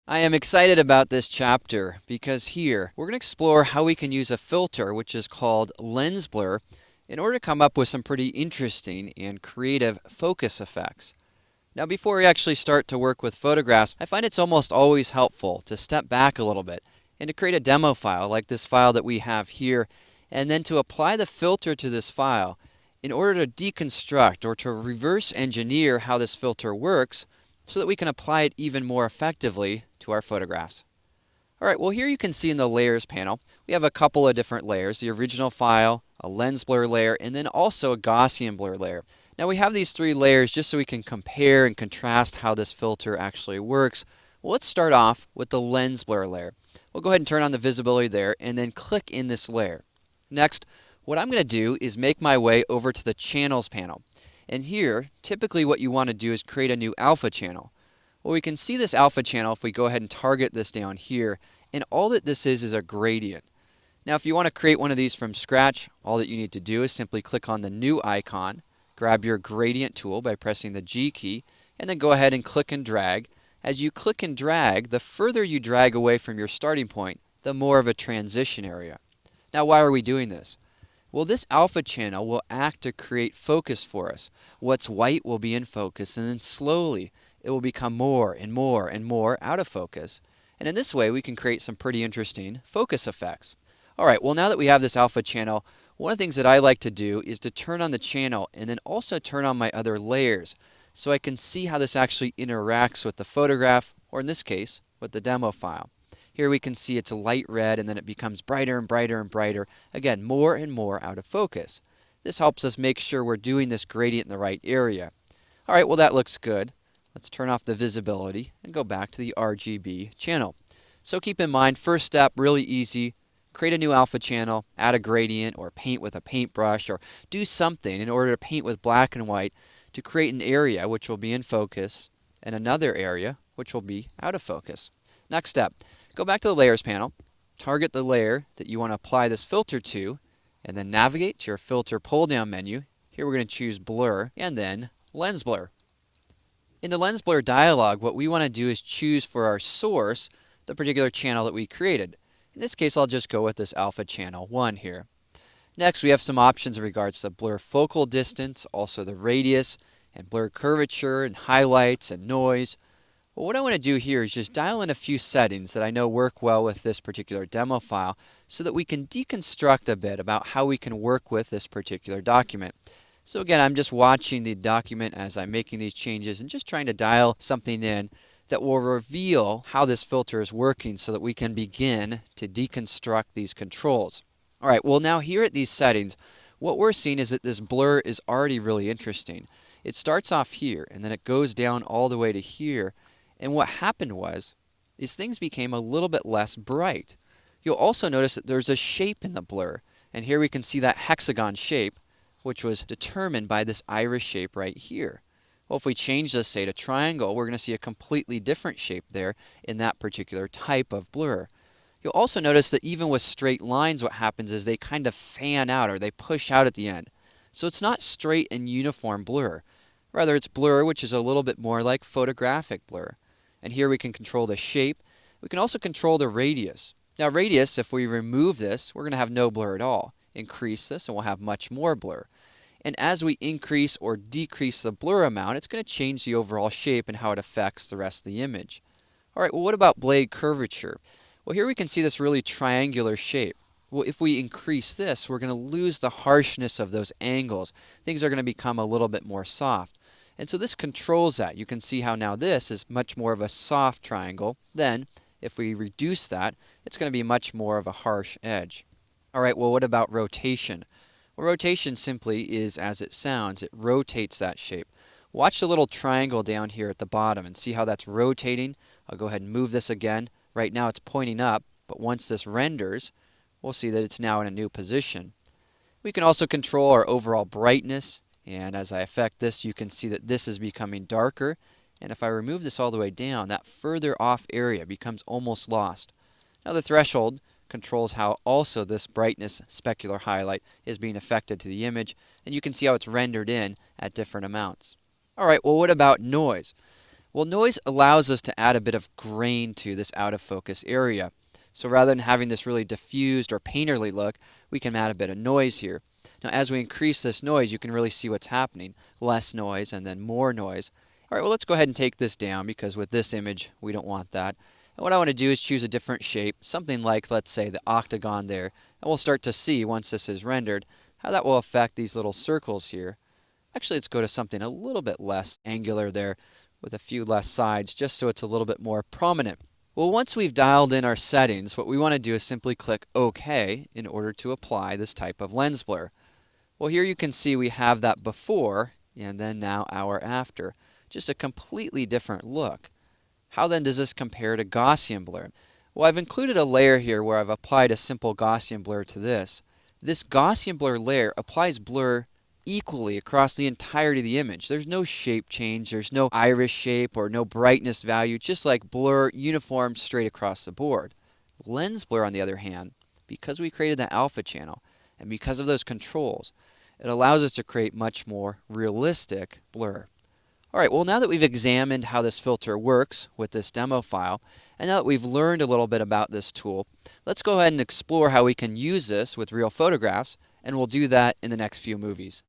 I am excited about this chapter because here we're going to explore how we can use a filter which is called lens blur in order to come up with some pretty interesting and creative focus effects. Now before we actually start to work with photographs, I find it's almost always helpful to step back a little bit and to create a demo file like this file that we have here, and then to apply the filter to this file in order to deconstruct or to reverse engineer how this filter works so that we can apply it even more effectively to our photographs. Alright, well here you can see in the layers panel, we have a couple of different layers, the original file, a lens blur layer, and then also a Gaussian blur layer. Now we have these three layers just so we can compare and contrast how this filter actually works. Well, let's start off with the lens blur layer. We'll go ahead and turn on the visibility there and then click in this layer. Next, what I'm going to do is make my way over to the channels panel. And here, typically what you want to do is create a new alpha channel. Well, we can see this alpha channel if we go ahead and target this down here, and all that this is a gradient. Now if you want to create one of these from scratch, all that you need to do is simply click on the new icon, grab your gradient tool by pressing the G key, and then go ahead and click and drag. As you click and drag, the further you drag away from your starting point, the more of a transition area. Now why are we doing this? Well, this alpha channel will act to create focus for us. What's white will be in focus, and then slowly it will become more and more and more out of focus. And in this way, we can create some pretty interesting focus effects. Alright, well now that we have this alpha channel, one of the things that I like to do is to turn on the channel and then also turn on my other layers so I can see how this actually interacts with the photograph, or in this case, with the demo file. Here we can see it's a light red and then it becomes brighter and brighter and brighter. Again, more and more out of focus. This helps us make sure we're doing this gradient in the right area. Alright, well that looks good. Let's turn off the visibility and go back to the RGB channel. So keep in mind, first step, really easy. Create a new alpha channel, add a gradient or paint with a paintbrush, or do something in order to paint with black and white to create an area which will be in focus and another area which will be out of focus. Next step, go back to the layers panel, target the layer that you want to apply this filter to, and then navigate to your filter pull down menu. Here we're going to choose blur and then lens blur. In the lens blur dialog, what we want to do is choose for our source the particular channel that we created. In this case, I'll just go with this alpha channel 1 here. Next, we have some options in regards to blur focal distance, also the radius, and blur curvature, and highlights, and noise. Well, what I want to do here is just dial in a few settings that I know work well with this particular demo file so that we can deconstruct a bit about how we can work with this particular document. So again, I'm just watching the document as I'm making these changes and just trying to dial something in that will reveal how this filter is working so that we can begin to deconstruct these controls. Alright, well now here at these settings, what we're seeing is that this blur is already really interesting. It starts off here and then it goes down all the way to here, and what happened was is things became a little bit less bright. You'll also notice that there's a shape in the blur, and here we can see that hexagon shape which was determined by this iris shape right here. Well, if we change this, say, to triangle, we're going to see a completely different shape there in that particular type of blur. You'll also notice that even with straight lines, what happens is they kind of fan out or they push out at the end. So it's not straight and uniform blur. Rather, it's blur which is a little bit more like photographic blur. And here we can control the shape. We can also control the radius. Now radius, if we remove this, we're going to have no blur at all. Increase this and we'll have much more blur. And as we increase or decrease the blur amount, it's going to change the overall shape and how it affects the rest of the image. Alright, well what about blade curvature? Well, here we can see this really triangular shape. Well, if we increase this, we're going to lose the harshness of those angles. Things are going to become a little bit more soft. And so this controls that. You can see how now this is much more of a soft triangle. Then, if we reduce that, it's going to be much more of a harsh edge. Alright, well what about rotation? Well, rotation simply is as it sounds. It rotates that shape. Watch the little triangle down here at the bottom and see how that's rotating. I'll go ahead and move this again. Right now it's pointing up, but once this renders, we'll see that it's now in a new position. We can also control our overall brightness, and as I affect this, you can see that this is becoming darker. And if I remove this all the way down, that further off area becomes almost lost. Now the threshold controls how also this brightness specular highlight is being affected to the image, and you can see how it's rendered in at different amounts. Alright, well what about noise? Well, noise allows us to add a bit of grain to this out of focus area. So rather than having this really diffused or painterly look, we can add a bit of noise here. Now, as we increase this noise, you can really see what's happening. Less noise and then more noise. All right, well, let's go ahead and take this down because with this image, we don't want that. And what I want to do is choose a different shape, something like, let's say, the octagon there. And we'll start to see, once this is rendered, how that will affect these little circles here. Actually, let's go to something a little bit less angular there with a few less sides, just so it's a little bit more prominent. Well, once we've dialed in our settings, what we want to do is simply click OK in order to apply this type of lens blur. Well, here you can see we have that before and then now our after. Just a completely different look. How then does this compare to Gaussian blur? Well, I've included a layer here where I've applied a simple Gaussian blur to this. This Gaussian blur layer applies blur equally across the entirety of the image. There's no shape change, there's no iris shape or no brightness value, just like blur uniform straight across the board. Lens blur, on the other hand, because we created the alpha channel and because of those controls, it allows us to create much more realistic blur. Alright, well, now that we've examined how this filter works with this demo file, and now that we've learned a little bit about this tool, let's go ahead and explore how we can use this with real photographs, and we'll do that in the next few movies.